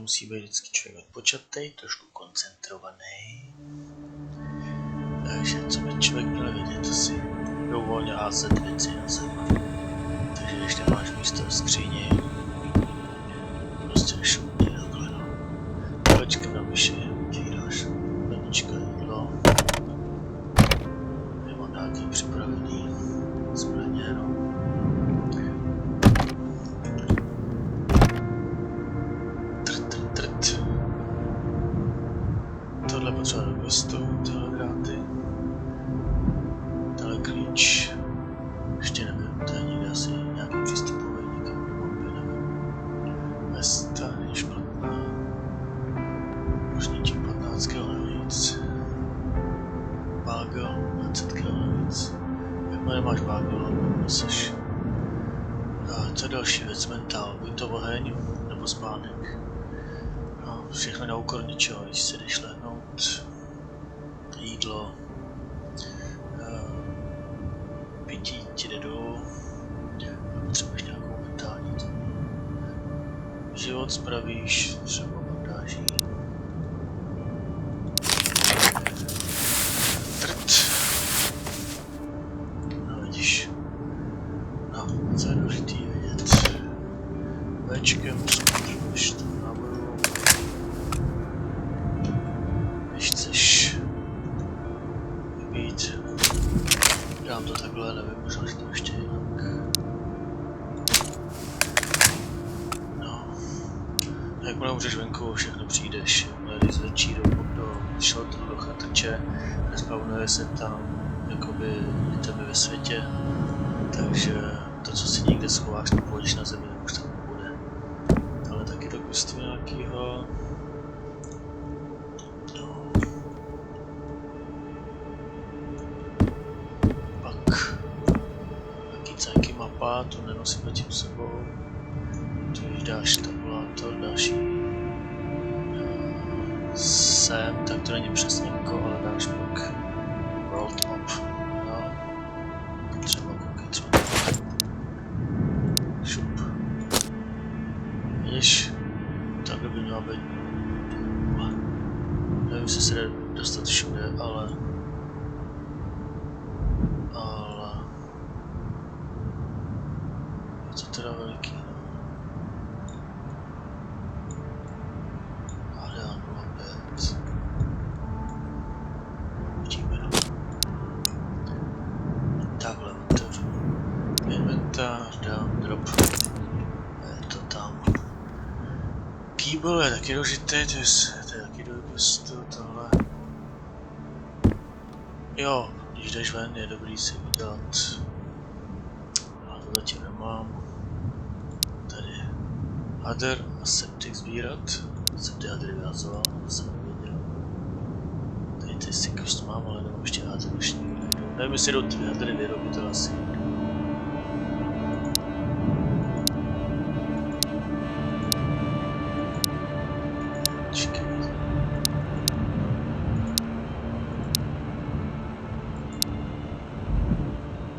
musí být vždycky člověk odpočatý, trošku koncentrovaný. Takže co by člověk měl vědět, asi dovolně házet věci na zem. Takže když nemáš místo v skříni, prostě nešoupni takhle, no. Kolečkem na myši otvíráš lednička, jídlo. Nemám nějaký připravený zbraně, no. Tohle potřeba do questu, tyhle gráty. Tohle klíč. Ještě nevím, to je někde asi nějaký přístupový někam do mapy, nevím. Vesta není špatná. Možná tím 15 kg navíc. Bagel, 20 kg navíc. Jakmile nemáš bagel, neseš. A co je další věc? Mentál. Buď to oheň, nebo spánek. No, všechno na úkor něčeho, když si jdeš lehnout. Jídlo. Pití ti jde dolů. Potřebuješ nějakou mentální to. Život spravíš třeba bandáží. No vidíš. No, co je důležitý vědět. Včkem potřebuješ to náboru. Když chceš vybít. Dám to takhle, nevím, možná, že to ještě jinak. No. Jakmile můžeš venku, všechno přijdeš. Když zvenčí do šeltru, do chatrče, respawnuje se tam jakoby itemy ve světě. Takže to, co si někde schováš, to půjdeš na zemi, už tam nebude. Ale taky do questu nějakýho. Mapa, to nenosím zatím sebou. To když dáš tabulátor, další sem, tak to není přesně jako, ale dáš pak world map. No. Třeba koukej, co šup. Vidíš, takhle by měla být. Nevím, jestli se jde dostat všude, ale teda veliký, no. Adán 05. Vidíme, no. Takhle otevřu. Inventář, dám, drop. Je to tam. Kýbl je taky důležitý, to je taky do questu, tohle. Jo, když jdeš ven, je dobrý si udělat. A to zatím nemám. Tady hadr a septik sbírat. Jsem ty hadry vyhazoval, to jsem nevěděl. Tady ty sykost mám, ale nemám ještě hadry, už nikdy nejdu. Nevím, jestli jdou ty hadry vyrobit, to asi jdu.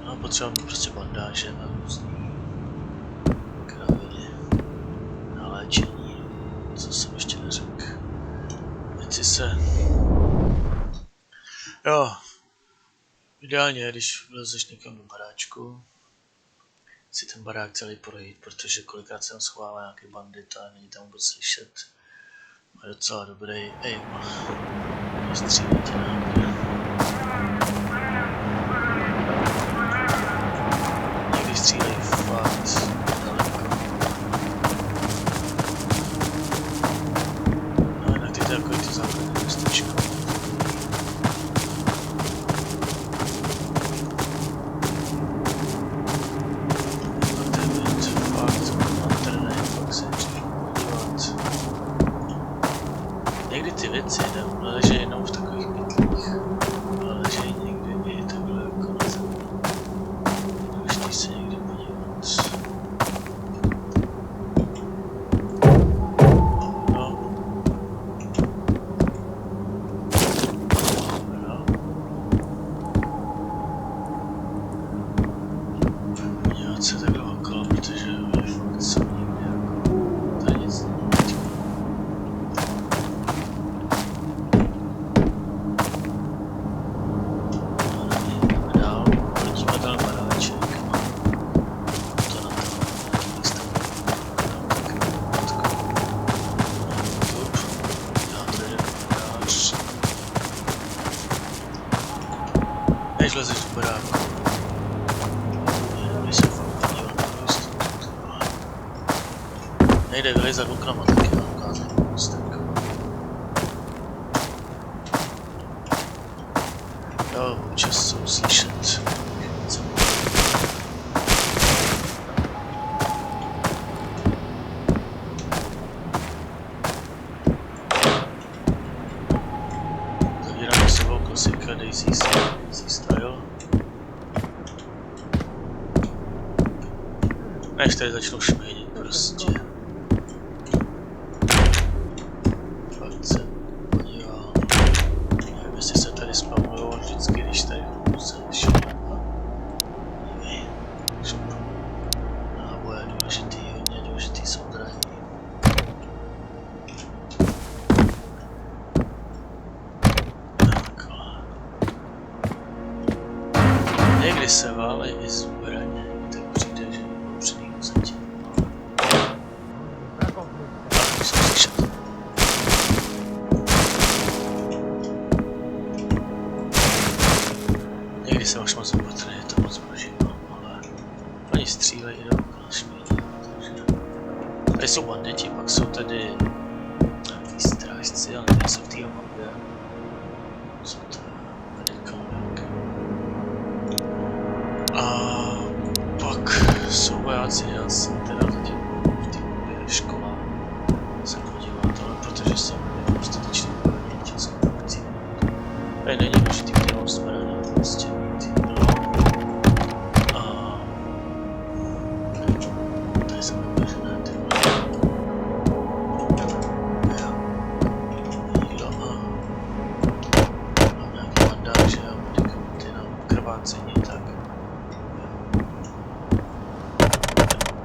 No, potřeba mít prostě bandáže na různý kraviny, na léčení, co jsem ještě neřekl. Věci se... Jo, ideálně, když vlezeš někam do baráčku, si ten barák celý projít, protože kolikrát se tam schovává nějaký bandit a není tam vůbec slyšet. Má docela dobrý aim. Nestřílí tě náhodě. Někdy střílej fakt daleko. No jinak ty to jako je to základní městečko. Někdy ty věci leží jenom v takových pytlích, ale leží někdy i takhle jako na zemi. Můžeš se někdy podívat. No. No. Podívat se takhle okolo, protože je fakt jsou někdy jako... To je nic není. nejde vylezat oknama, taky vám ukázat mostek. Jo, občas jsou slyšet. Zavíráme sebou klasika Daisy Style. Než tady začnou šmejdit prostě. Fakt se podívám. Nevím, jestli se tady spawnujou vždycky, když tady se šmejdá. Náboje důležitý, hodně důležitý jsou drahý. Takhle. Někdy se válej i zbraně, tak přijde, že přijde zatím. Tak, musím slyšet. Někdy jsem už moc opatrný, je to moc prožívám, ale oni střílejí do okna šmídí, takže... Tady jsou banditi, pak jsou tady nějaký strážci, ale nejsou v té mapě. Jsou to medikány. A pak jsou vojáci, já jsem teda zatím v té škole se podívat, ale protože jsem dostatečný poradní českou akcí. Tady není důležitý, kterou zbraně, prostě mít jídlo. A tady jsem vybažené ty jídlo a nějaký bandáže a medikamenty na krvácení, tak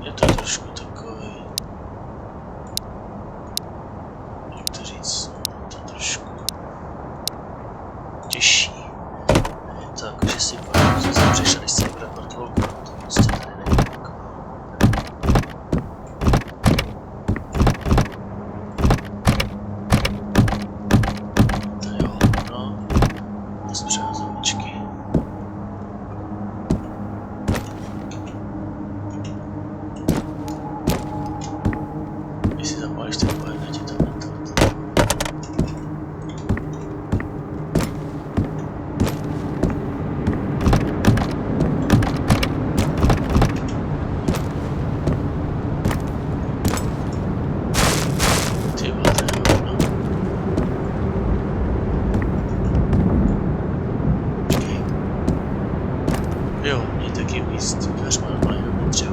je to trošku takový, jak to říct, to trošku těžší. Je to jako, že si pak se přešel, když se nebude mrtvou, to prostě tady není jako. Tady jo, no, to jsou přehazovačky. Když si zapálíš ten pojem, ti to mentovat. Ty vole, to je hovno. Počkej. Jo, mě taky míst dveřma normálně dovnitř, jo.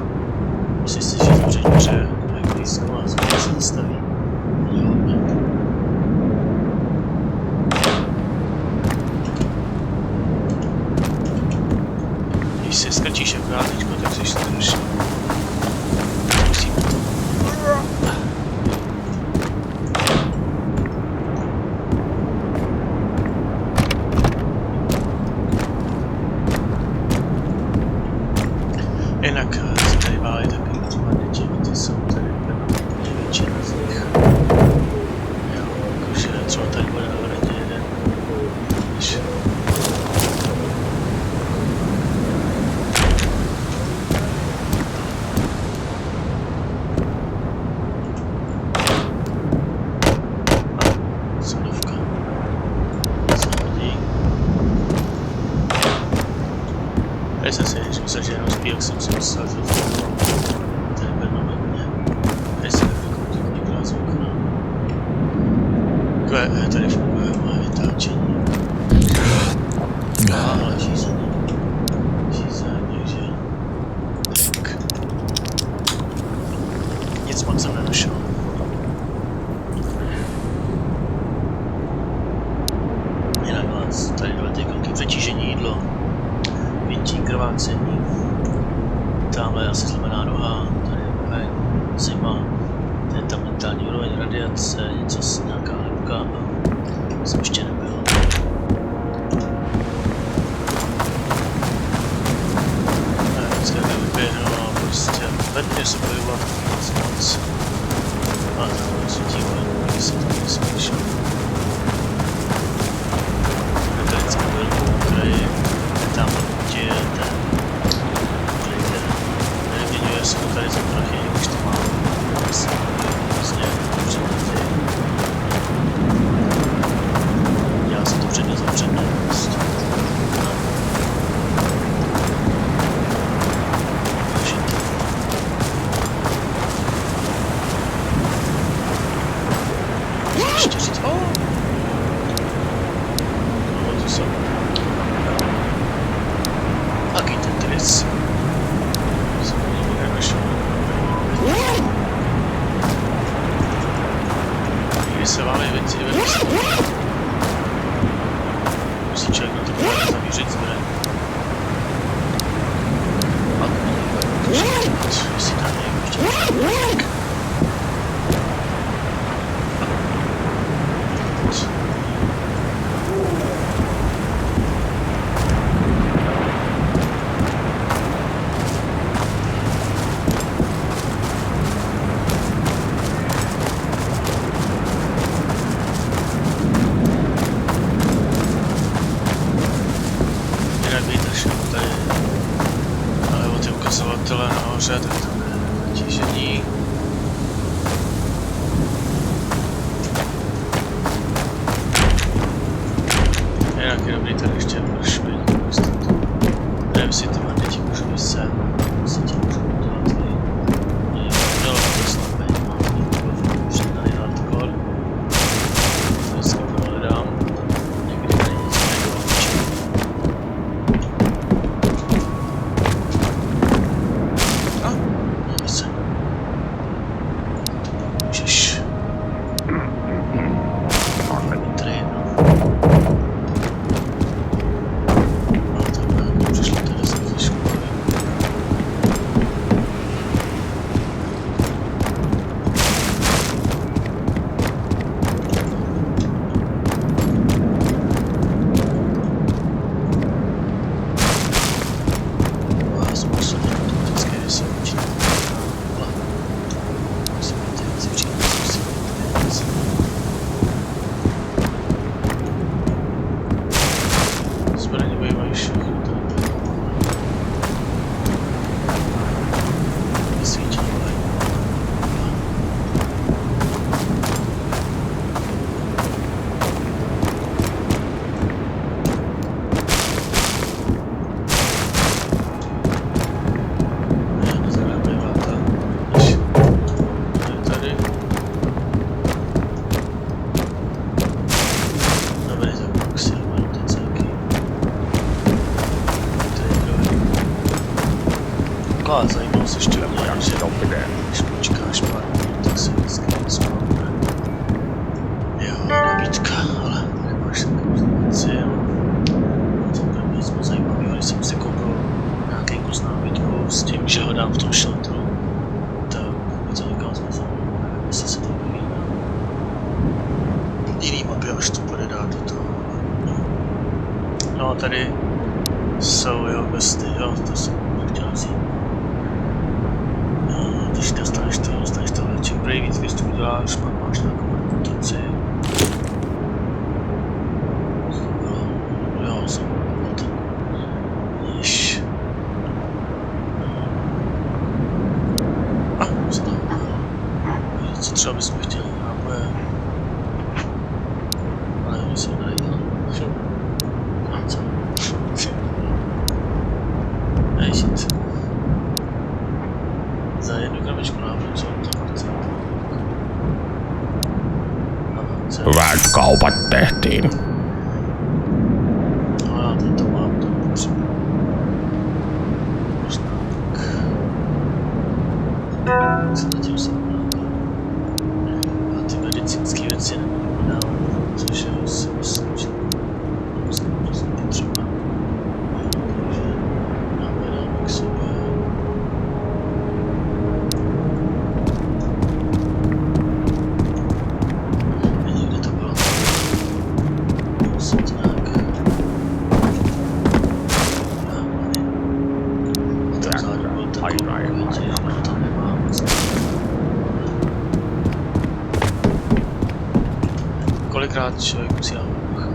Myslíš si, že zavřeš dveře, jak blízko a zase se zastaví. Jo, ne. Když se skrčíš jako já teďko, tak jsi stručný. Musíme to. Jinak se tady válí takový třeba děti, ty jsou tady pravděpodobně většina z nich. Jo, jakože třeba tady bude na hradě jeden, když... Sodovka. Zahodí. Tady jsem si myslel, že jenom spí, jak jsem si myslel, že tady permanentně. Tady se nevykoutí někdo z okna. Tady funguje moje vytáčení. Ale žízený. Žízený, takže... Tak. Nic moc jsem nenašel. Jinak vás, tady dole ty ikonky přetížení jídlo. Vytí, krvácení. Tamhle asi zlomená noha, tady je oheň, zima. Tady je tam mentální úroveň, radiace, něco, nějaká lepka. Jsem ještě nebyl. Vždycky jak vyběhnu a prostě vedně se bojovat moc. A to se dívat, když se to nesmíš. Tady vždycky byl který tam je ten trader. Nevyměňuje se to tady za prachy, už to mám. tohle nahoře, tak tam je zatížení. Jinak je dobrý tady ještě prošvit jistotu. Nevím si ty banditi můžu jít sem, si tě můžu udělat tady. Mělo by to snad být, mám tady přidaný hardcore. Vždycky prohledám, někdy tady nic nedovolčí. A, máme se. Můžeš. Tady jedno. Zajímalo se ještě mě, že když počkáš pár minut, tak se vždycky něco máme. Jo, nabídka, ale nemáš takovou věci, jo. To bude nic moc zajímavého, když jsem si koupil nějaký kus nábytku s tím, že ho dám v tom šatru, tak by to někam zmizelo, nevím, jestli se to vyvíjí na jiný mapě, až to bude dát do toho. No, tady jsou jeho besty, jo, to jsem chtěl vzít. Když dostaneš to, čím prý víc věstů uděláš, pak máš nějakou reputaci. Jo, jsem ten níž. A, znovu. Co třeba bychom chtěli, náboje. Ale nevím, jestli nenajdám. A co? Nejít. Za jednu krabičku náboje, co to máte za to? Hyvät kaupat tehtiin. No já teď to mám, to potřebuji. Možná tak. Zatím jsem napadl. A ty medicínské věci nebudu dávat, což je si myslím, že jsem potřeba. Takže napadám k sobě. Kolikrát člověk musí dávat bacha.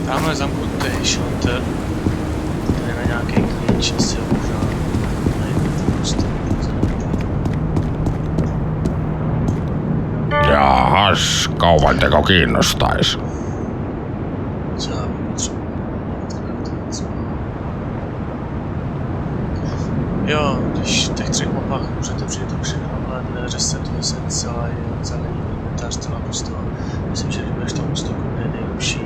Tamhle zamknutý shelter, tady na nějaký klíč, asi ho možná najdete prostě. Jahas, kaupanteko kiinnostais. Co já potřebuji? Jo, když v těch 3 mapách můžete přijít to všechno, ale neresetuje se celý inventář, celá postava. Myslím, že když budeš tomu stoku nejlepší,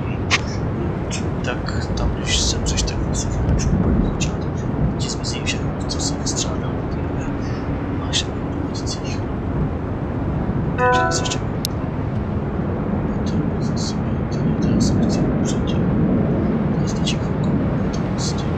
tak tam, když se přeš, tak vlastně můžu úplně začátek, že ti zmizí všechno, co se vystřádal na té máš na pozicích. Takže se ještě to zase to já jsem chtěl předtím. To stačí chvilku, to s tím.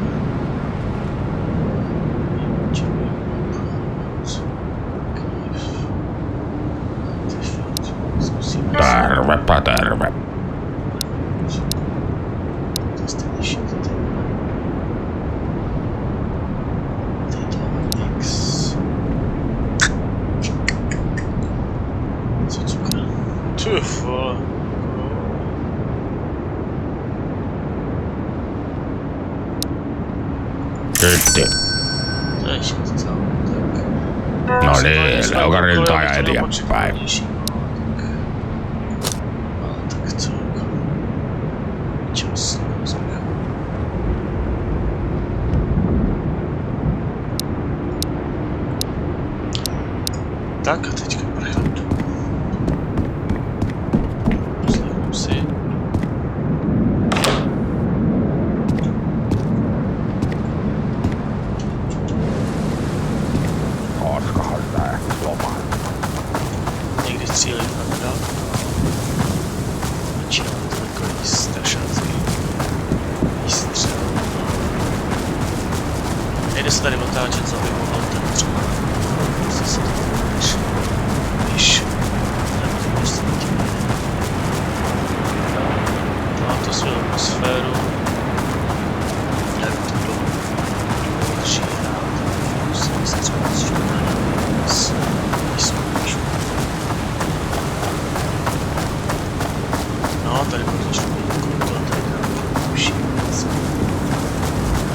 Kytti. To je to, tak. No niin, leukariltaan ja eteenpäin. Tak co? Čas. Tak a teďka prechod. Poslechnu si. Koskahan tää loma? Někdy stříleli na dálku. Začínalo to takový strašácký výstřel. Nejde se tady otáčet za mimo autem třeba. Prostě se to než víš, nebo to prostě tím nejde. Má to svou atmosféru. Jak to bylo drží hrát. Musím se třeba zžívat s výzkumíčů. No, tady budu začít kontrol, tady dám uši věc.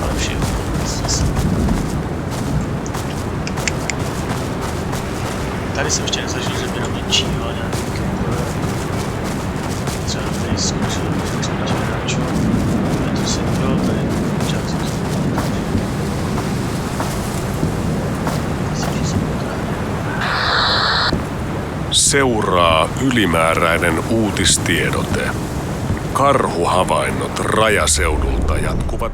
Ale všechno zase. Tady jsem ještě nezažil, že by na mě číhal nějaký kempler. Třeba tady zkoušel, že jsem těm hráčů. A to jsem byl tady čas. Seuraa ylimääräinen uutistiedote. Karhuhavainnot rajaseudulta jatkuvat.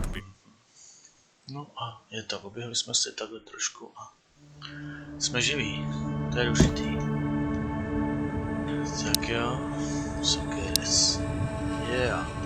No a je to, poběhli jsme si takhle trošku a jsme živí, to je důležitý. Tak jo, so get it. Yeah.